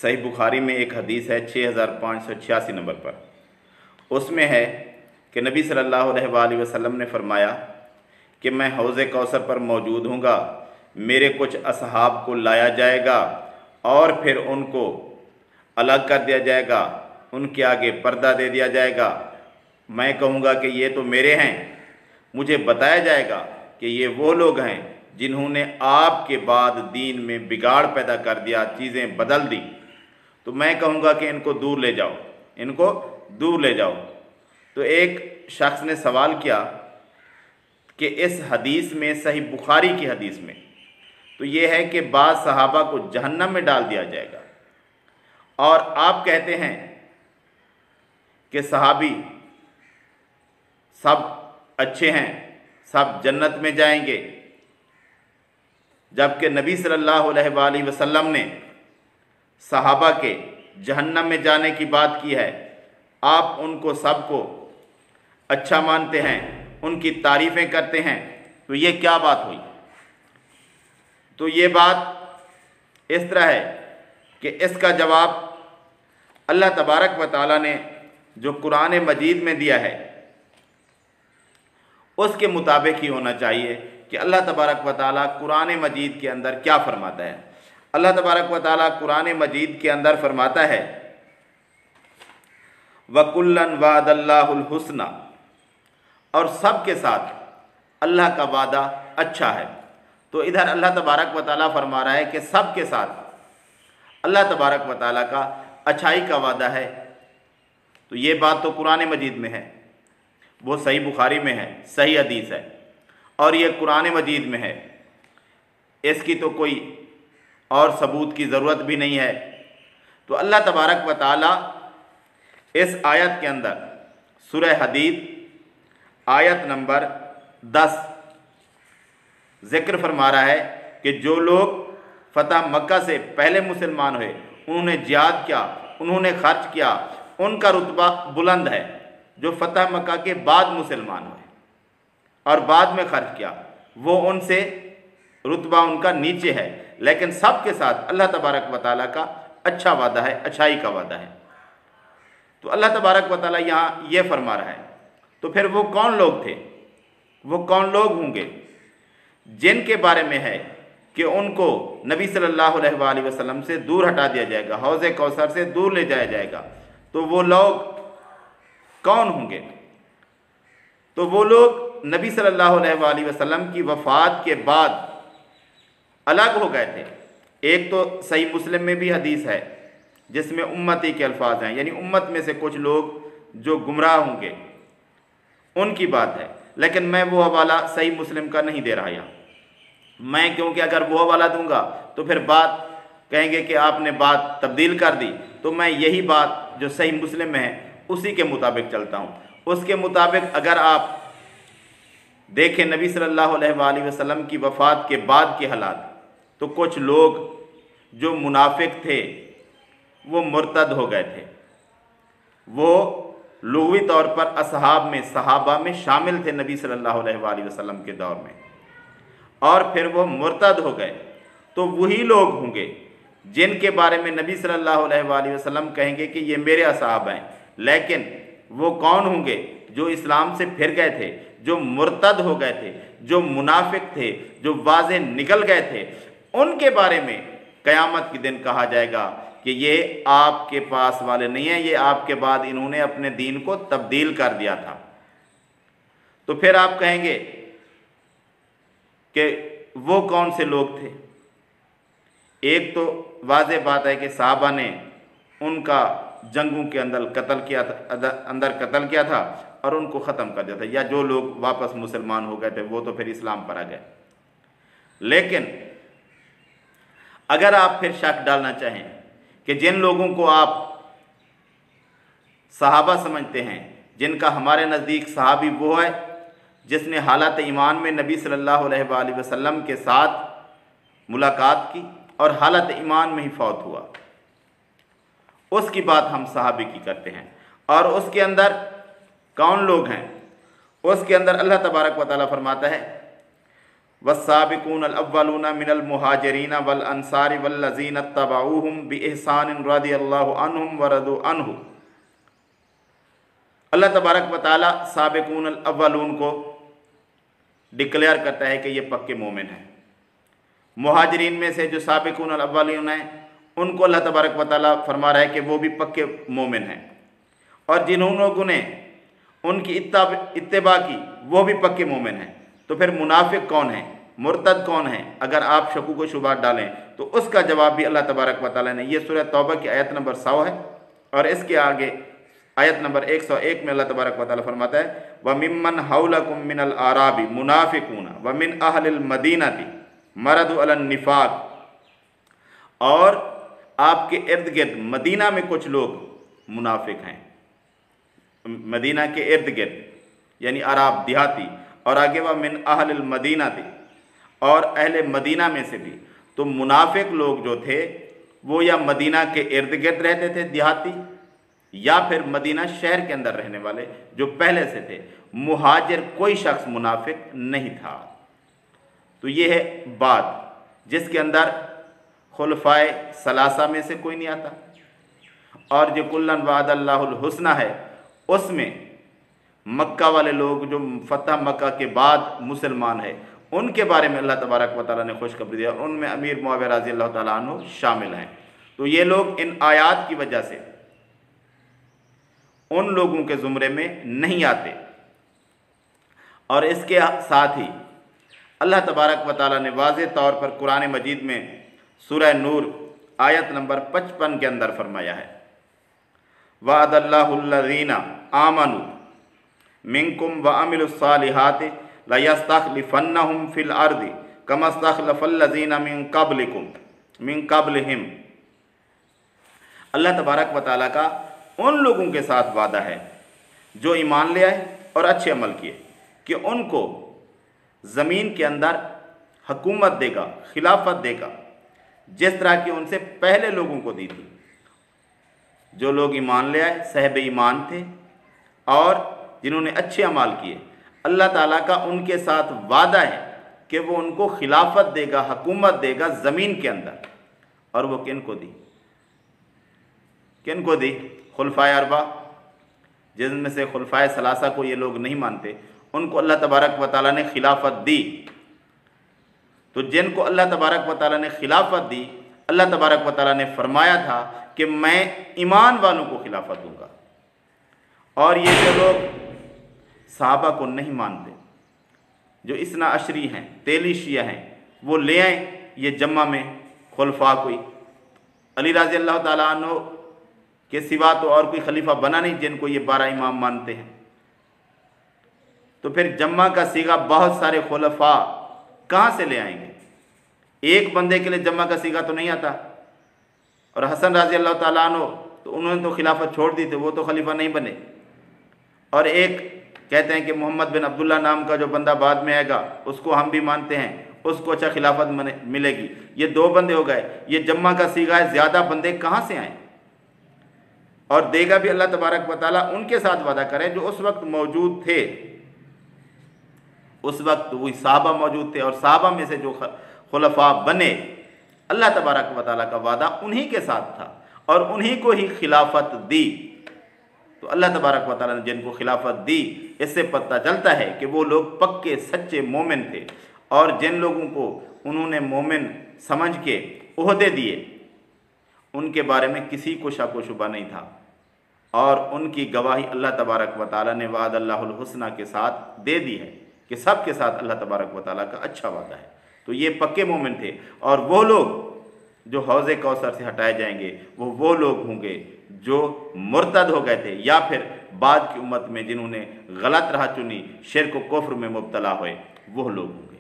सही बुखारी में एक हदीस है 6586 नंबर पर। उसमें है कि नबी सल्लल्लाहु अलैहि वसल्लम ने फरमाया कि मैं हौज़े कौसर पर मौजूद हूँगा, मेरे कुछ असहाब को लाया जाएगा और फिर उनको अलग कर दिया जाएगा, उनके आगे पर्दा दे दिया जाएगा। मैं कहूँगा कि ये तो मेरे हैं, मुझे बताया जाएगा कि ये वो लोग हैं जिन्होंने आपके बाद दीन में बिगाड़ पैदा कर दिया, चीज़ें बदल दी। तो मैं कहूँगा कि इनको दूर ले जाओ, इनको दूर ले जाओ। तो एक शख्स ने सवाल किया कि इस हदीस में, सही बुखारी की हदीस में तो ये है कि बाद सहाबा को जहन्नम में डाल दिया जाएगा, और आप कहते हैं कि सहाबी सब अच्छे हैं, सब जन्नत में जाएंगे, जबकि नबी सल्लल्लाहु अलैहि वसल्लम ने सहाबा के जहन्नम में जाने की बात की है। आप उनको सबको अच्छा मानते हैं, उनकी तारीफ़ें करते हैं, तो ये क्या बात हुई? तो ये बात इस तरह है कि इसका जवाब अल्लाह तबारक व तआला ने जो कुरान मजीद में दिया है उसके मुताबिक ही होना चाहिए कि अल्लाह तबारक व तआला कुरान मजीद के अंदर क्या फरमाता है। अल्लाह तबारक व तआला कुरान मजीद के अंदर फरमाता है वकुल्लन वादल्लाहुल हुस्ना, और सब के साथ अल्लाह का वादा अच्छा है। तो इधर अल्लाह तबारक व तआला फरमा रहा है कि सब के साथ अल्लाह तबारक व तआला का अच्छाई का वादा है। तो ये बात तो कुरान मजीद में है, वो सही बुखारी में है, सही हदीस है, और ये कुरान मजीद में है, इसकी तो कोई और सबूत की ज़रूरत भी नहीं है। तो अल्लाह तबारक व तआला इस आयत के अंदर सूरह हदीद आयत नंबर 10 ज़िक्र फरमा रहा है कि जो लोग फ़तह मक्का से पहले मुसलमान हुए, उन्होंने जिहाद किया, उन्होंने खर्च किया, उनका रुतबा बुलंद है। जो फ़तह मक्का के बाद मुसलमान हुए और बाद में खर्च किया, वो उनसे रुतबा उनका नीचे है, लेकिन सब के साथ अल्लाह तबारक व तआला का अच्छा वादा है, अच्छाई का वादा है। तो अल्लाह तबारक व तआला यहाँ ये फरमा रहा है। तो फिर वो कौन लोग थे, वो कौन लोग होंगे जिनके बारे में है कि उनको नबी सल्लल्लाहु अलैहि वसल्लम से दूर हटा दिया जाएगा, हौज़े कौसर से दूर ले जाया जाएगा। तो वो लोग कौन होंगे? तो वो लोग नबी सल्लल्लाहु अलैहि वसल्लम की वफ़ात के बाद अलग हो गए थे। एक तो सही मुस्लिम में भी हदीस है जिसमें उम्मती के अल्फाज हैं, यानी उम्मत में से कुछ लोग जो गुमराह होंगे उनकी बात है, लेकिन मैं वो हवाला सही मुस्लिम का नहीं दे रहा यहाँ मैं, क्योंकि अगर वो हवाला दूंगा तो फिर बात कहेंगे कि आपने बात तब्दील कर दी। तो मैं यही बात जो सही मुस्लिम में है उसी के मुताबिक चलता हूँ। उसके मुताबिक अगर आप देखें नबी सल्लल्लाहु अलैहि वसल्लम की वफ़ात के बाद के हालात, तो कुछ लोग जो मुनाफिक थे वो मुर्तद हो गए थे। वो लुग़वी तौर पर असहाब में, सहाबा में शामिल थे नबी सल्लल्लाहु अलैहि वसल्लम के दौर में, और फिर वो मुर्तद हो गए। तो वही लोग होंगे जिनके बारे में नबी सल्लल्लाहु अलैहि वसल्लम कहेंगे कि ये मेरे असहाब हैं। लेकिन वो कौन होंगे? जो इस्लाम से फिर गए थे, जो मुर्तद हो गए थे, जो मुनाफिक थे, जो वाज़े निकल गए थे, उनके बारे में क़यामत के दिन कहा जाएगा कि ये आपके पास वाले नहीं हैं, ये आपके बाद इन्होंने अपने दीन को तब्दील कर दिया था। तो फिर आप कहेंगे कि वो कौन से लोग थे? एक तो वाज़े बात है कि साहबा ने उनका जंगों के अंदर कत्ल किया था और उनको ख़त्म कर दिया था, या जो लोग वापस मुसलमान हो गए थे वो तो फिर इस्लाम पर आ गए। लेकिन अगर आप फिर शक डालना चाहें कि जिन लोगों को आप सहाबा समझते हैं, जिनका हमारे नज़दीक सहाबी वो है जिसने हालत ईमान में नबी सल्लल्लाहु अलैहि वसल्लम के साथ मुलाकात की और हालत ईमान में ही फौत हुआ, उसकी बात हम सहाबी की करते हैं। और उसके अंदर कौन लोग हैं? उसके अंदर अल्लाह तबारक व तआला फरमाता है वस्साबिकून अल-अव्वलून मिनल मुहाजिरीन वल अंसारी वल्लज़ीन तबऊहुम बिइहसान रदियल्लाहु अन्हुम व रदू अन्हु। अल्लाह तबारक व तआला साबिकून अल-अव्वलून को डिक्लेयर करता है कि ये पक्के मोमिन हैं। मुहाजिरीन में से जो साबिकून अल-अव्वलून हैं उनको अल्लाह तबारक व तआला फरमा रहा है कि वो भी पक्के मोमिन हैं, और जिन लोगों ने उनकी इत्तिबा की वो भी पक्के मोमिन हैं। तो फिर मुनाफिक कौन है, मुर्तद कौन है? अगर आप शकूक व शुबहात डालें तो उसका जवाब भी अल्लाह तबारक व तआला ने, ये सूरह तौबा की आयत नंबर 100 है, और इसके आगे आयत नंबर 101 में अल्लाह तबारक व तआला फरमाता है व मिम्मन हौलकुम मिनल आराबी मुनाफिकून व मिन अहलिल मदीनती मरदू अलन निफाक, और आपके इर्द गिर्द मदीना में कुछ लोग मुनाफिक हैं, मदीना के इर्द गिर्द यानी अराब देहाती, और आगे वह मिन अहलिल मदीना थी, और अहले मदीना में से भी। तो मुनाफिक लोग जो थे वो या मदीना के इर्द गिर्द रहते थे देहाती, या फिर मदीना शहर के अंदर रहने वाले जो पहले से थे। मुहाजिर कोई शख्स मुनाफिक नहीं था। तो ये है बात जिसके अंदर खुलफाए सलासा में से कोई नहीं आता, और जो कुल्लन वादल्लाहुल हुस्ना है उसमें मक्का वाले लोग जो फतह मक्का के बाद मुसलमान है उनके बारे में अल्लाह तबारक व तआला ने खुशखबरी दिया, उनमें अमीर मुआविया रज़ी अल्लाह तआला अन्हु शामिल हैं। तो ये लोग इन आयात की वजह से उन लोगों के ज़ुमरे में नहीं आते। और इसके साथ ही अल्लाह तबारक व तआला ने वाज़ेह तौर पर कुरान मजीद में सूरह नूर आयत नंबर 55 के अंदर फरमाया है वअदल्लाहुल्लज़ीना आमनू मिनकुम व अमिलुस्सालिहाति लयस्तखलिफन्नहुम फिल अर्दि कमस्तखलफल्लज़ीना मिन क़ब्लिहिम। अल्लाह तबारक व तआला का उन लोगों के साथ वादा है जो ईमान ले आए और अच्छे अमल किए कि उनको ज़मीन के अंदर हुकूमत देगा, खिलाफत देगा, जिस तरह की उनसे पहले लोगों को दी थी। जो लोग ईमान ले आए, साहिब ईमान थे और जिन्होंने अच्छे अमाल किए, अल्लाह ताला का उनके साथ वादा है कि वो उनको खिलाफत देगा, हुकूमत देगा ज़मीन के अंदर। और वो किन को दी? किन को दी? खुलफाए अरबा, जिनमें से खुलफाए सलासा को ये लोग नहीं मानते, उनको अल्लाह तबारक व तआला ने खिलाफत दी। तो जिनको अल्लाह तबारक व तआला ने खिलाफत दी, अल्लाह तबारक व तआला ने फरमाया था कि मैं ईमान वालों को खिलाफत दूंगा। और ये जो लोग सहाबा को नहीं मानते, जो इसना अशरी हैं, तेली शिया हैं, वो ले आए ये जम्मा में खुलफा कोई अली रज़ी अल्लाह ताला अन्हु के सिवा तो और कोई खलीफा बना नहीं जिनको ये 12 इमाम मानते हैं। तो फिर जम्मा का सीगा बहुत सारे खुलफा कहाँ से ले आएंगे? एक बंदे के लिए जम्मा का सीगा तो नहीं आता। और हसन रज़ी अल्लाह ताला अन्हु तो उन्होंने तो खिलाफत छोड़ दी थी, वो तो खलीफा नहीं बने। और एक कहते हैं कि मोहम्मद बिन अब्दुल्ला नाम का जो बंदा बाद में आएगा उसको हम भी मानते हैं, उसको अच्छा खिलाफत मिलेगी। ये 2 बंदे हो गए, ये जम्मा का सीगा है, ज़्यादा बंदे कहाँ से आए? और देगा भी अल्लाह तबारक व तआला उनके साथ वादा करे जो उस वक्त मौजूद थे। उस वक्त वही साहबा मौजूद थे, और साहबा में से जो खुलफा बने, अल्लाह तबारक व तआला का वादा उन्हीं के साथ था और उन्हीं को ही खिलाफत दी। तो अल्लाह तबारक व तआला ने जिनको खिलाफत दी, इससे पता चलता है कि वो लोग पक्के सच्चे मोमिन थे। और जिन लोगों को उन्होंने मोमिन समझ के ओहदे दिए, उनके बारे में किसी को शक व शुबा नहीं था, और उनकी गवाही अल्लाह तबारक व तआला ने वादल्लाहुल हुस्ना के साथ दे दी है कि सब के साथ अल्लाह तबारक व तआला का अच्छा वादा है। तो ये पक्के मोमिन थे। और वो लोग जो हौज़े कौसर से हटाए जाएंगे वो लोग होंगे जो मुर्तद हो गए थे, या फिर बाद की उम्मत में जिन्होंने गलत राह चुनी, शिर्क व कुफ्र में मुब्तला हुए, वो लोग होंगे।